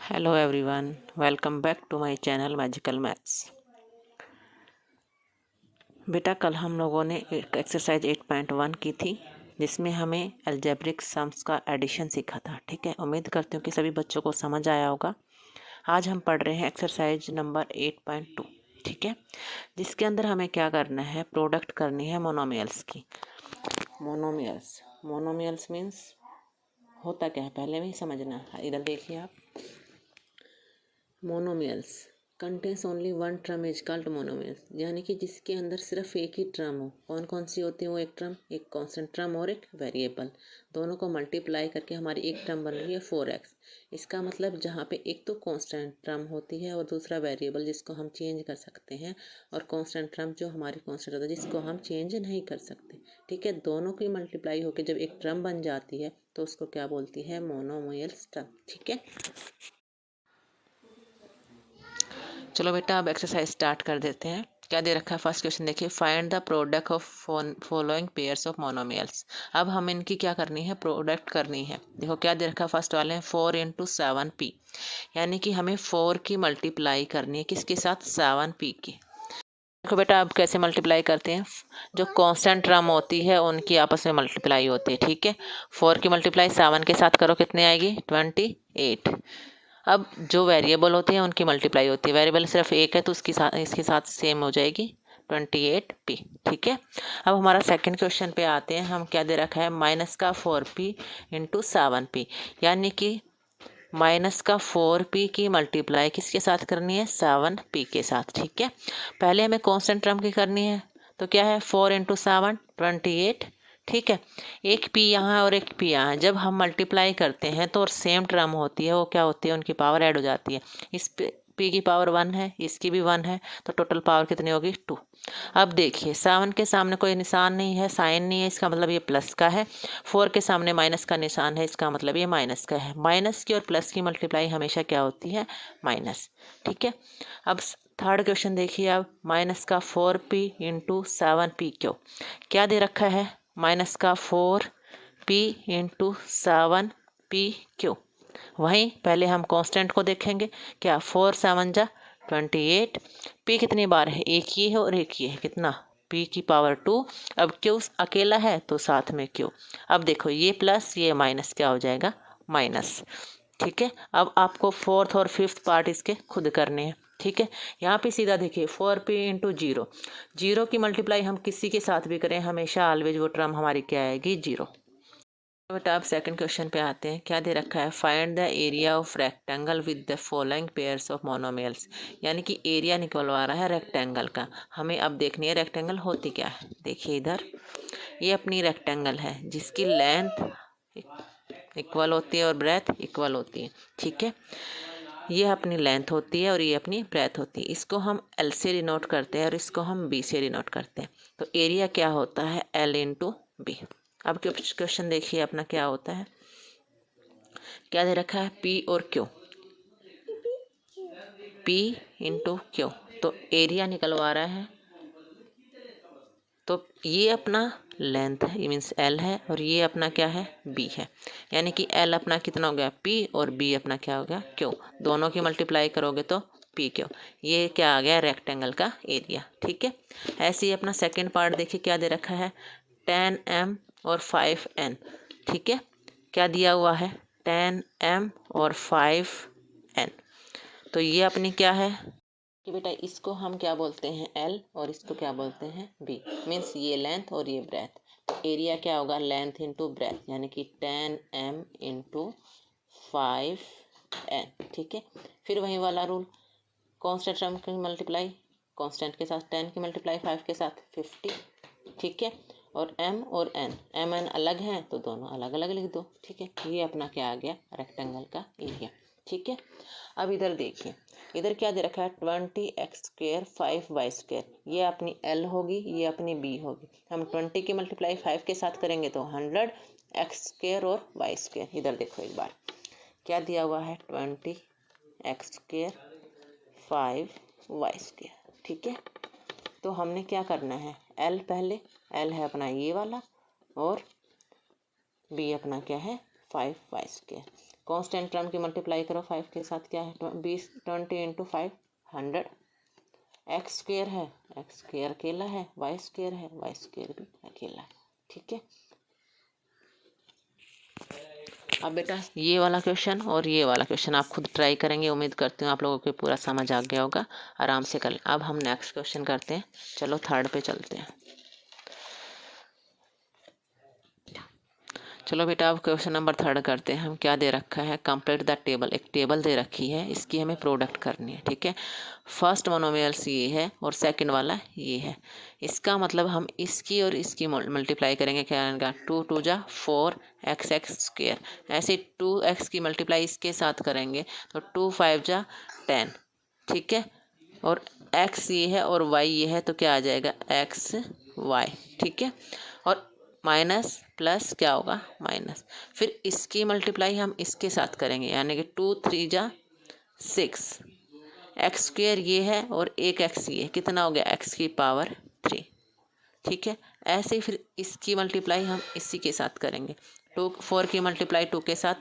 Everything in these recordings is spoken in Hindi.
Hello everyone, welcome back to my channel magical maths. बेटा कल हम लोगों ने एक एक्सरसाइज 8.1 की थी जिसमें हमें अलजेब्रिक सम्स का एडिशन सीखा था। ठीक है, उम्मीद करती हूँ कि सभी बच्चों को समझ आया होगा। आज हम पढ़ रहे हैं एक्सरसाइज नंबर 8.2। ठीक है, जिसके अंदर हमें क्या करना है, प्रोडक्ट करनी है मोनोमियल्स की। मोनोमियल्स मीन्स होता क्या है पहले में ही समझना। इधर देखिए आप, monomials contains only one term is called monomials, यानी कि जिसके अंदर सिर्फ एक ही टर्म हो। कौन कौन सी होती है वो एक टर्म, एक कांस्टेंट टर्म और एक वेरिएबल, दोनों को मल्टीप्लाई करके हमारी एक टर्म बन रही है 4x। इसका मतलब जहाँ पे एक तो कांस्टेंट टर्म होती है और दूसरा वेरिएबल जिसको हम चेंज कर सकते हैं, और कांस्टेंट टर्म जो हमारी कांस्टेंट होता है जिसको हम चेंज नहीं कर सकते। ठीक है, दोनों की मल्टीप्लाई होकर जब एक टर्म बन जाती है तो उसको क्या बोलती है, मोनोमियल्स टर्म। ठीक है, चलो बेटा अब एक्सरसाइज स्टार्ट कर देते हैं। क्या दे रखा है, फर्स्ट क्वेश्चन देखिए, find the product of following pairs of monomials. अब हम इनकी क्या करनी है, प्रोडक्ट करनी है। देखो क्या दे रखा है, फर्स्ट वाले हैं 4 × 7p, यानी कि हमें 4 की मल्टीप्लाई करनी है किसके साथ, 7p की। देखो बेटा अब कैसे मल्टीप्लाई करते हैं, जो कांस्टेंट टर्म होती है उनकी आपस में मल्टीप्लाई होती है। ठीक है, 4 की मल्टीप्लाई 7 के साथ करो, कितने आएगी, 28। अब जो वेरिएबल होते हैं उनकी मल्टीप्लाई होती है, वेरिएबल सिर्फ एक है तो उसके साथ इसके साथ सेम हो जाएगी 28p। ठीक है, अब हमारा सेकंड क्वेश्चन पे आते हैं। हम क्या दे रखा है, माइनस का 4p × 7p, यानी कि माइनस का 4p की मल्टीप्लाई किसके साथ करनी है, 7p के साथ। ठीक है, पहले हमें कांस्टेंट टर्म की करनी है, तो क्या है 4 × 7 28। ठीक है, एक p यहाँ और एक p यहाँ, जब हम मल्टीप्लाई करते हैं तो और सेम टर्म होती है वो क्या होती है, उनकी पावर ऐड हो जाती है। इस p की पावर 1 है, इसकी भी 1 है, तो टोटल पावर कितनी होगी, 2। अब देखिए 7 के सामने कोई निशान नहीं है, साइन नहीं है, इसका मतलब ये प्लस का है। 4 के सामने माइनस का निशान है, इसका मतलब ये माइनस का है। माइनस की और प्लस की मल्टीप्लाई हमेशा क्या होती है, माइनस। ठीक है, अब थर्ड क्वेश्चन देखिए, अब माइनस का 4p × 7p क्यों, क्या दे रखा है, माइनस का 4p × 7p क्यों। वहीं पहले हम कांस्टेंट को देखेंगे, क्या 4 7 जा 28, p कितनी बार है, एक ही है और एक ही है, कितना, p की पावर 2। अब क्यों अकेला है तो साथ में क्यों। अब देखो ये प्लस ये माइनस क्या हो जाएगा, माइनस। ठीक है, अब आपको फोर्थ और फिफ्थ पार्ट इसके खुद करने हैं। ठीक है, यहाँ पे सीधा देखिए 4p × 0, 0 की मल्टीप्लाई हम किसी के साथ भी करें हमेशा ऑलवेज वो टर्म हमारी क्या आएगी, 0। बेटा अब सेकंड क्वेश्चन पे आते हैं। क्या दे रखा है, find the area of rectangle with the following pairs of monomials, यानी कि एरिया निकलवा रहा है रेक्टेंगल का। हमें अब देखनी है रेक्टेंगल होती क्या है। देखिए इधर ये अपनी रेक्टेंगल है जिसकी लेंथ इक्वल होती है और ब्रेथ इक्वल होती है। ठीक है, ये अपनी लेंथ होती है और ये अपनी ब्रेथ होती है। इसको हम एल से डिनोट करते हैं और इसको हम बी से डिनोट करते हैं। तो एरिया क्या होता है, एल × बी। अब क्वेश्चन देखिए अपना क्या होता है, क्या दे रखा है, पी और क्यू, पी × क्यू, तो एरिया निकलवा रहा है। तो ये अपना लेंथ है, मीन्स एल है, और ये अपना क्या है, बी है, यानी कि एल अपना कितना हो गया, पी, और बी अपना क्या हो गया, क्यू। दोनों की मल्टीप्लाई करोगे तो पी क्यू, ये क्या आ गया, रेक्टेंगल का एरिया। ठीक है, ऐसे ही अपना सेकंड पार्ट देखिए, क्या दे रखा है, 10m और 5n। ठीक है, क्या दिया हुआ है, 10m और 5n, तो ये अपनी क्या है कि बेटा इसको हम क्या बोलते हैं, एल, और इसको क्या बोलते हैं, बी, मीन्स ये लेंथ और ये ब्रेथ। तो एरिया क्या होगा, लेंथ × ब्रेथ, यानी कि 10m × 5n। ठीक है, फिर वही वाला रूल, कांस्टेंट टर्म की मल्टीप्लाई कांस्टेंट के साथ, 10 की मल्टीप्लाई 5 के साथ 50। ठीक है, और m और n, m n अलग हैं तो दोनों अलग अलग लिख दो। ठीक है, ये अपना क्या आ गया, रेक्टेंगल का एरिया। ठीक है, अब इधर देखिए, इधर क्या दे रखा है, 20x² 5y², ये अपनी l होगी, ये अपनी b होगी। हम 20 की मल्टीप्लाई 5 के साथ करेंगे तो 100x² और y²। इधर देखो एक बार क्या दिया हुआ है, 20x² 5y²। ठीक है, तो हमने क्या करना है, l पहले, l है अपना ये वाला, और b अपना क्या है, 5y²। कांस्टेंट टर्म की मल्टीप्लाई करो 5 के साथ, क्या है 20 20 × 5 100। एक्स स्क्वेयर है, एक्स स्क्वेयर अकेला है, वाई स्क्वेयर है, वाई स्क्वेयर भी अकेला है। ठीक है, अब बेटा ये वाला क्वेश्चन और ये वाला क्वेश्चन आप खुद ट्राई करेंगे। उम्मीद करती हूँ आप लोगों को पूरा समझ आ गया होगा, आराम से कर लें। अब हम नेक्स्ट क्वेश्चन करते हैं। चलो थर्ड पे चलते हैं। चलो बेटा अब क्वेश्चन नंबर थर्ड करते हैं हम। क्या दे रखा है, कंप्लीट द टेबल। एक टेबल दे रखी है, इसकी हमें प्रोडक्ट करनी है। ठीक है, फर्स्ट मोनोमियल्स ये है और सेकंड वाला ये है। इसका मतलब हम इसकी और इसकी मल्टीप्लाई करेंगे। क्या आएगा, 2 2 जा 4 x x स्क्वेयर। ऐसे 2x की मल्टीप्लाई इसके साथ करेंगे तो 2 5 जा 10। ठीक है, और x ये है और y ये है तो क्या आ जाएगा x y। ठीक है, और माइनस प्लस क्या होगा माइनस। फिर इसकी मल्टीप्लाई हम इसके साथ करेंगे, यानी कि 2 3 जा 6। एक्स स्क्वेयर ये है और एक एक्स ये है, कितना हो गया x की पावर 3। ठीक है, ऐसे ही फिर इसकी मल्टीप्लाई हम इसी के साथ करेंगे। 4 की मल्टीप्लाई 2 के साथ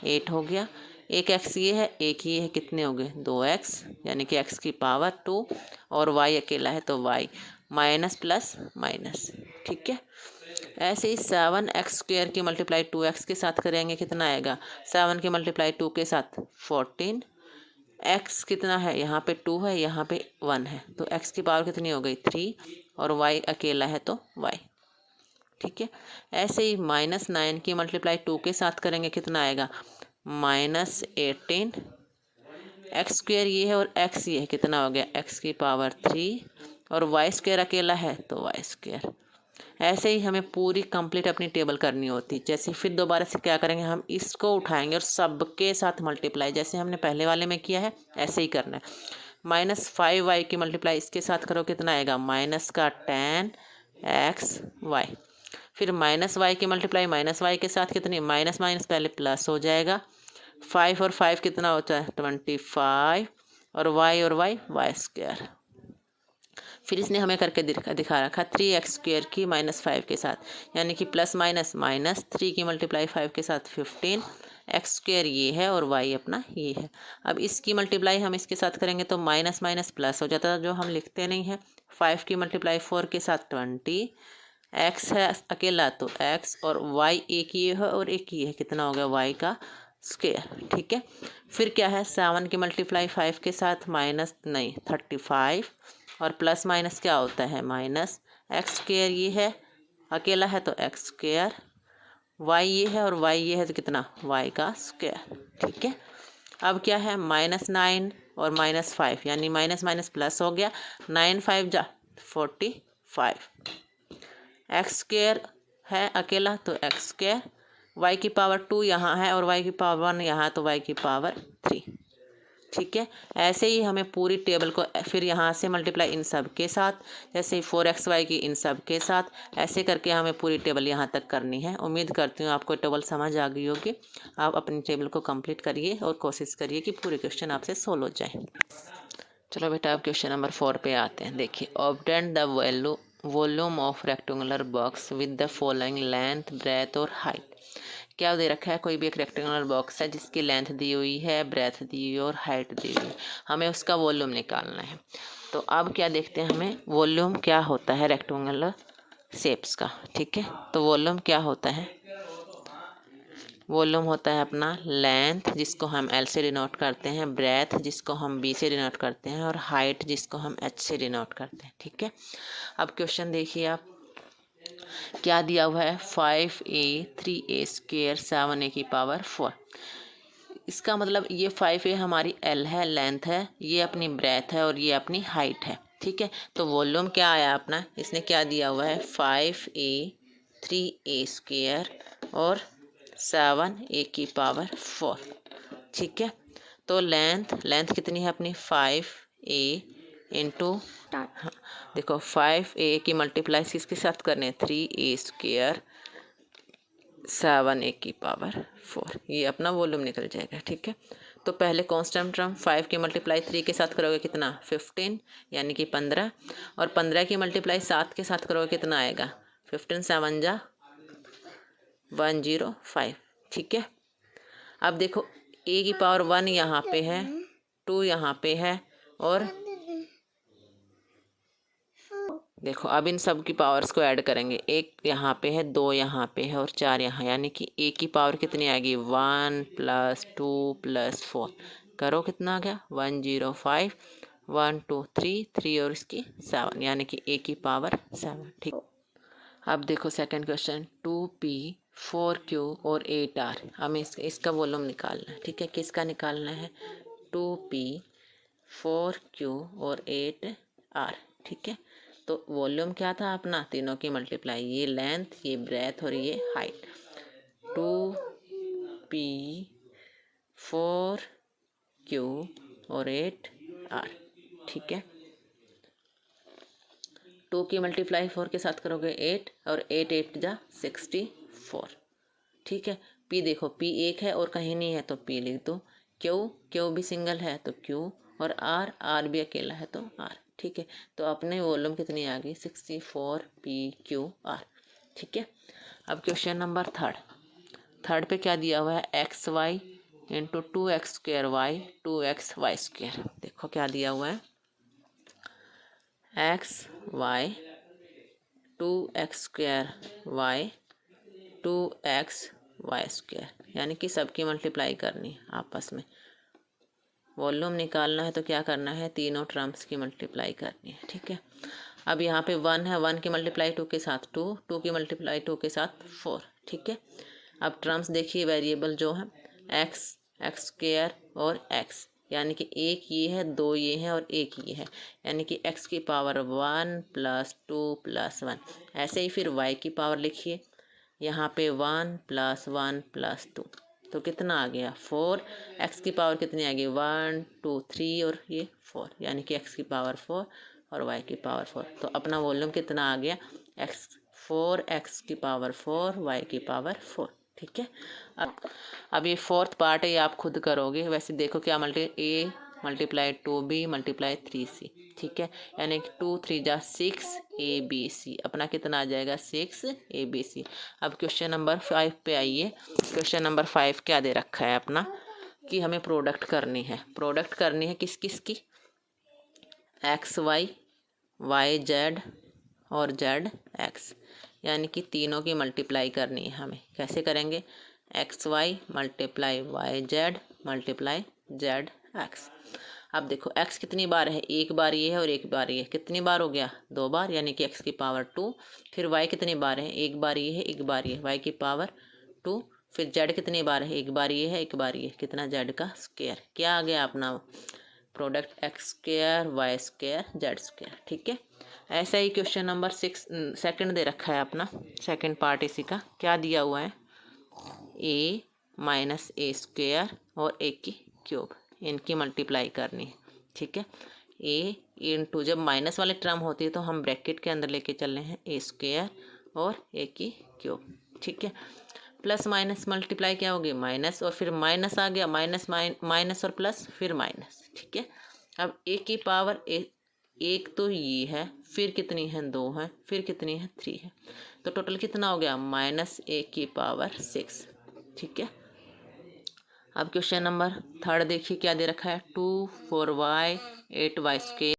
8 हो गया। एक एक्स ये है, एक ये है, कितने हो गए 2x, यानी कि x की पावर 2, और y अकेला है तो y, माइनस प्लस माइनस। ठीक है, ऐसे ही 7x स्क्वेयर की मल्टीप्लाई 2x के साथ करेंगे, कितना आएगा 7 की मल्टीप्लाई 2 के साथ 14। x कितना है, यहाँ पे 2 है, यहाँ पे 1 है, तो x की पावर कितनी हो गई 3, और y अकेला है तो y। ठीक है, ऐसे ही -9 की मल्टीप्लाई 2 के साथ करेंगे, कितना आएगा -18। एक्स स्क्वेयर ये है और x ये है, कितना हो गया x की पावर 3, और y स्क्वेयर अकेला है तो y स्क्वेयर। ऐसे ही हमें पूरी कंप्लीट अपनी टेबल करनी होती। जैसे फिर दोबारा से क्या करेंगे, हम इसको उठाएंगे और सबके साथ मल्टीप्लाई, जैसे हमने पहले वाले में किया है ऐसे ही करना है। -5y की मल्टीप्लाई इसके साथ करो, कितना आएगा माइनस का 10xy। फिर -y की मल्टीप्लाई -y के साथ कितनी, माइनस माइनस पहले प्लस हो जाएगा। 5 और 5 कितना होता है 25, और y स्क्वायर। फिर इसने हमें करके दिखा रखा 3x स्क्वेयर की -5 के साथ, यानी कि प्लस माइनस माइनस, 3 की मल्टीप्लाई 5 के साथ 15। एक्स स्क्वेयर ये है और y अपना ये है। अब इसकी मल्टीप्लाई हम इसके साथ करेंगे तो माइनस माइनस प्लस हो जाता है, जो हम लिखते नहीं है। 5 की मल्टीप्लाई 4 के साथ 20। x है अकेला तो x, और y एक ये है और एक ये है, कितना हो गया y का स्क्वेयर। ठीक है, फिर क्या है 7 की मल्टीप्लाई 5 के साथ माइनस नहीं 35, और प्लस माइनस क्या होता है माइनस। एक्स स्क्वेयर ये है अकेला है तो एक्स स्क्वेयर, वाई ये है और y ये है तो कितना y का स्क्वायर। ठीक है, अब क्या है -9 और -5, यानी माइनस माइनस प्लस हो गया। 9 5 जा 45। एक्स स्क्वेयर है अकेला तो एक्स स्क्वेयर, y की पावर 2 यहाँ है और y की पावर 1 यहाँ, तो y की पावर 3। ठीक है, ऐसे ही हमें पूरी टेबल को फिर यहाँ से मल्टीप्लाई इन सब के साथ, जैसे 4xy की इन सब के साथ, ऐसे करके हमें पूरी टेबल यहाँ तक करनी है। उम्मीद करती हूँ आपको टेबल समझ आ गई होगी। आप अपनी टेबल को कंप्लीट करिए और कोशिश करिए कि पूरे क्वेश्चन आपसे सोल्व हो जाए। चलो बेटा अब क्वेश्चन नंबर 4 पे आते हैं। देखिए, obtain the volume of rectangular box with the following length, breadth और हाइट। क्या दे रखा है, कोई भी एक रेक्टेंगुलर बॉक्स है जिसकी लेंथ दी हुई है, ब्रेथ दी हुई है और हाइट दी हुई है। हमें उसका वॉल्यूम निकालना है। तो अब क्या देखते हैं, हमें वॉल्यूम क्या होता है रेक्टेंगुलर शेप्स का। ठीक है, तो वॉल्यूम क्या होता है, वॉल्यूम होता है अपना लेंथ जिसको हम L से डिनोट करते हैं, ब्रेथ जिसको हम B से डिनोट करते हैं, और हाइट जिसको हम H से डिनोट करते हैं। ठीक है, अब क्वेश्चन देखिए आप, क्या दिया हुआ है 5a 3a स्क्वेयर 7a की पावर 4। इसका मतलब ये 5a हमारी L है, लेंथ है, ये अपनी ब्रेथ है और ये अपनी हाइट है। ठीक है, तो वॉल्यूम क्या आया अपना, इसने क्या दिया हुआ है 5a 3a स्क्वेयर और 7a की पावर 4। ठीक है, तो लेंथ कितनी है अपनी 5a इंटू, देखो 5a की मल्टीप्लाई किसके साथ करने 3a स्क्वेयर 7a की पावर 4, ये अपना वॉल्यूम निकल जाएगा। ठीक है, तो पहले कांस्टेंट टर्म 5 की मल्टीप्लाई 3 के साथ करोगे कितना 15, यानी कि 15, और 15 की मल्टीप्लाई 7 के साथ करोगे कितना आएगा 15 7 जा 105। ठीक है, अब देखो ए की पावर 1 यहाँ पे है, 2 यहाँ पे है, और देखो अब इन सब की पावर्स को ऐड करेंगे। एक यहाँ पे है, 2 यहाँ पे है और 4 यहाँ, यानी कि ए की पावर कितनी आएगी 1 + 2 + 4। करो कितना आ गया 105, 1 2 3 3 और इसकी 7, यानी कि ए की पावर 7। ठीक। अब देखो सेकंड क्वेश्चन 2p 4q और 8r, हमें इसका वॉल्यूम निकालना है। ठीक है, किसका निकालना है 2p 4q और 8r। ठीक है, तो वॉल्यूम क्या था अपना, तीनों की मल्टीप्लाई, ये लेंथ, ये ब्रेथ और ये हाइट। 2p 4q और 8r। ठीक है, 2 की मल्टीप्लाई 4 के साथ करोगे 8 और 8 8 जा 64। ठीक है, p देखो p एक है और कहीं नहीं है तो p लिख दो, q भी सिंगल है तो q, और r भी अकेला है तो r। ठीक है, तो अपने वॉल्यूम कितनी आ गई 64pqr। ठीक है, अब क्वेश्चन नंबर थर्ड पे क्या दिया हुआ है x Y into 2x² y 2xy²। देखो क्या दिया हुआ है x Y 2x² y 2xy², यानी कि सबकी मल्टीप्लाई करनी है आपस में। वॉल्यूम निकालना है तो क्या करना है, तीनों टर्म्स की मल्टीप्लाई करनी है। ठीक है, अब यहाँ पे 1 है, 1 की मल्टीप्लाई 2 के साथ 2, 2 की मल्टीप्लाई 2 के साथ 4। ठीक है, अब टर्म्स देखिए वेरिएबल जो है x² और x, यानी कि एक ये है, 2 ये हैं और एक ये है, यानी कि x की पावर 1 + 2 + 1। ऐसे ही फिर y की पावर लिखिए, यहाँ पे 1 + 1 + 2, तो कितना आ गया 4। x की पावर कितनी आ गई 1 2 3 और ये 4, यानी कि x की पावर 4 और y की पावर 4। तो अपना वॉल्यूम कितना आ गया 4x की पावर 4 y की पावर 4। ठीक है, अब ये फोर्थ पार्ट है, ये आप खुद करोगे। वैसे देखो क्या a multiply 2b multiply 3c। ठीक है, यानी कि 2 3 जा 6abc, अपना कितना आ जाएगा 6abc। अब क्वेश्चन नंबर 5 पे आइए। क्वेश्चन नंबर 5 क्या दे रखा है अपना, कि हमें प्रोडक्ट करनी है। प्रोडक्ट करनी है किस किस की, एक्स वाई, वाई जेड और जेड एक्स, यानी कि तीनों की मल्टीप्लाई करनी है हमें। कैसे करेंगे, x y multiply y z multiply z x. अब देखो x कितनी बार है, एक बार ये है और एक बार ये है, कितनी बार हो गया 2 बार, यानी कि x की पावर 2। फिर y कितनी बार है, एक बार ये है एक बार ये, y की पावर 2। फिर z कितनी बार है, एक बार ये है एक बार ये, कितना z का स्क्वायर। क्या आ गया अपना प्रोडक्ट x² y² z²। ठीक है, ऐसा ही क्वेश्चन नंबर 6 सेकंड दे रखा है अपना, सेकंड पार्ट इसी का। क्या दिया हुआ है a - a² और a की क्यूब, इनकी मल्टीप्लाई करनी है। ठीक है, a इंटू, जब माइनस वाले टर्म होती है तो हम ब्रैकेट के अंदर लेके चल रहे हैं a² और a की क्यूब। ठीक है, प्लस माइनस मल्टीप्लाई क्या होगी माइनस, और फिर माइनस आ गया, माइनस और प्लस फिर माइनस। ठीक है, अब a की पावर एक तो ये है, फिर कितनी है 2 है, फिर कितनी है 3 है, तो टोटल कितना हो गया -a की पावर 6। ठीक है, अब क्वेश्चन नंबर थर्ड देखिए क्या दे रखा है 2 4y 8y²